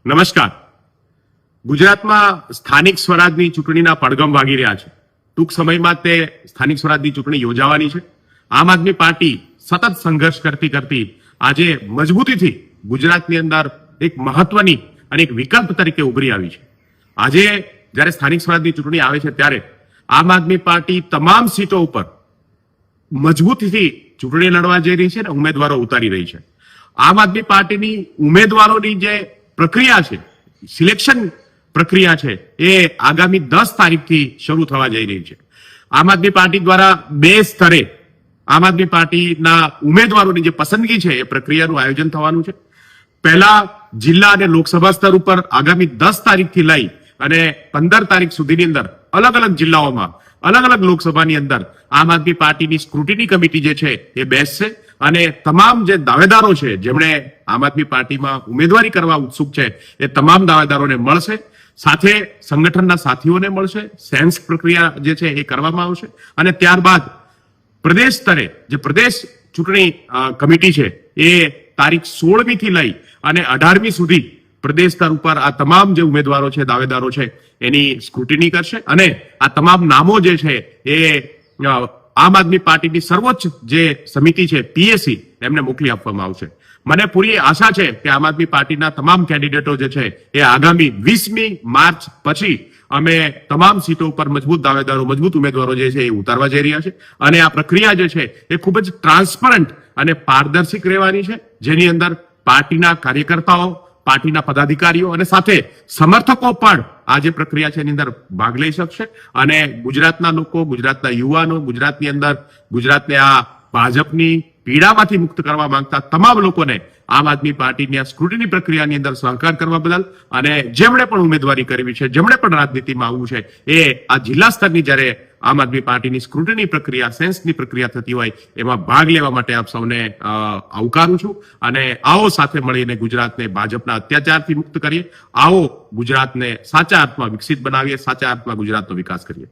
નમસ્કાર. ગુજરાતમાં સ્થાનિક સ્વરાજની ચૂંટણીના પડઘમ વાગી રહ્યા છે. ટૂંક સમયમાં તે સ્થાનિક સ્વરાજની ચૂંટણી યોજાવાની છે. આમ આદમી પાર્ટી સતત સંઘર્ષ કરતી આજે મજબૂતીથી ગુજરાતની અંદર એક મહત્વની અને એક વિકલ્પ તરીકે ઉભરી આવી છે. આજે જ્યારે સ્થાનિક સ્વરાજની ચૂંટણી આવે છે ત્યારે આમ આદમી પાર્ટી તમામ સીટો ઉપર મજબૂતીથી ચૂંટણી લડવા જઈ રહી છે અને ઉમેદવારો ઉતારી રહી છે. આમ આદમી પાર્ટીની ઉમેદવારોની જે પ્રક્રિયા છે, સિલેક્શન પ્રક્રિયા છે, એ આગામી 10 તારીખથી શરૂ થવા જઈ રહી છે. આમ આદમી પાર્ટી દ્વારા 2 સ્તરે આમ આદમી પાર્ટીના ઉમેદવારોની જે પસંદગી છે એ પ્રક્રિયાનું આયોજન થવાનું છે. પહેલા જિલ્લા અને લોકસભા સ્તર ઉપર આગામી 10 તારીખથી લઈ અને 15 તારીખ સુધીની અંદર અલગ અલગ જિલ્લાઓમાં અલગ અલગ લોકસભાની અંદર આમ આદમી પાર્ટીની સ્ક્રુટિની કમિટી જે છે એ બેસશે અને તમામ જે દાવેદારો છે જેમણે આમ આદમી પાર્ટીમાં ઉમેદવારી કરવા ઉત્સુક છે એ તમામ દાવેદારોને મળશે. સાથે સંગઠનના સાથીઓને મળશે. સેન્સ પ્રક્રિયા જે છે એ કરવામાં આવશે અને ત્યારબાદ પ્રદેશ સ્તરે જે પ્રદેશ ચૂંટણી કમિટી છે એ તારીખ 16મી થી લઈ અને 18મી સુધી પ્રદેશ સ્તર ઉપર આ તમામ જે ઉમેદવારો છે, દાવેદારો છે, એની સ્ક્રુટિની કરશે અને આ તમામ નામો જે છે એ આમ આદમી પાર્ટીની સર્વોચ્ચ જે સમિતિ છે પીએસસી એમને મોકલી આપવામાં આવશે. મને પૂરી આશા છે કે આમ આદમી પાર્ટીના તમામ કેન્ડિડેટો જે છે એ આગામી 20મી માર્ચ પછી અમે તમામ સીટો ઉપર મજબૂત દાવેદારો, મજબૂત ઉમેદવારો જે છે એ ઉતારવા જઈ રહ્યા છે અને આ પ્રક્રિયા જે છે એ ખૂબ જ ટ્રાન્સપરન્ટ અને પારદર્શક રહેવાની છે, જેની અંદર પાર્ટીના કાર્યકર્તાઓ, પાર્ટીના પદાધિકારીઓ અને સાથે સમર્થકો પણ આ જે પ્રક્રિયા છે એની અંદર ભાગ લઈ શકશે અને ગુજરાતના લોકો, ગુજરાતના યુવાનો, ગુજરાતને આ ભાજપની પીડામાંથી મુક્ત કરવા માંગતા તમામ લોકોને આમ આદમી પાર્ટીની આ સ્ક્રુટિની પ્રક્રિયાની અંદર સહકાર કરવા બદલ અને જેમણે પણ ઉમેદવારી કરવી છે, જેમણે પણ રાજનીતિમાં આવવું છે, એ આ જિલ્લા સ્તરની જ્યારે આમ આદમી પાર્ટીની સ્ક્રુટિની પ્રક્રિયા, સેન્સની પ્રક્રિયા થતી હોય એમાં ભાગ લેવા માટે આપ સૌને આવકારું છું અને આવો સાથે મળીને ગુજરાતને ભાજપના અત્યાચારથી મુક્ત કરીએ. આવો ગુજરાતને સાચા અર્થમાં વિકસિત બનાવીએ, સાચા અર્થમાં ગુજરાતનો વિકાસ કરીએ.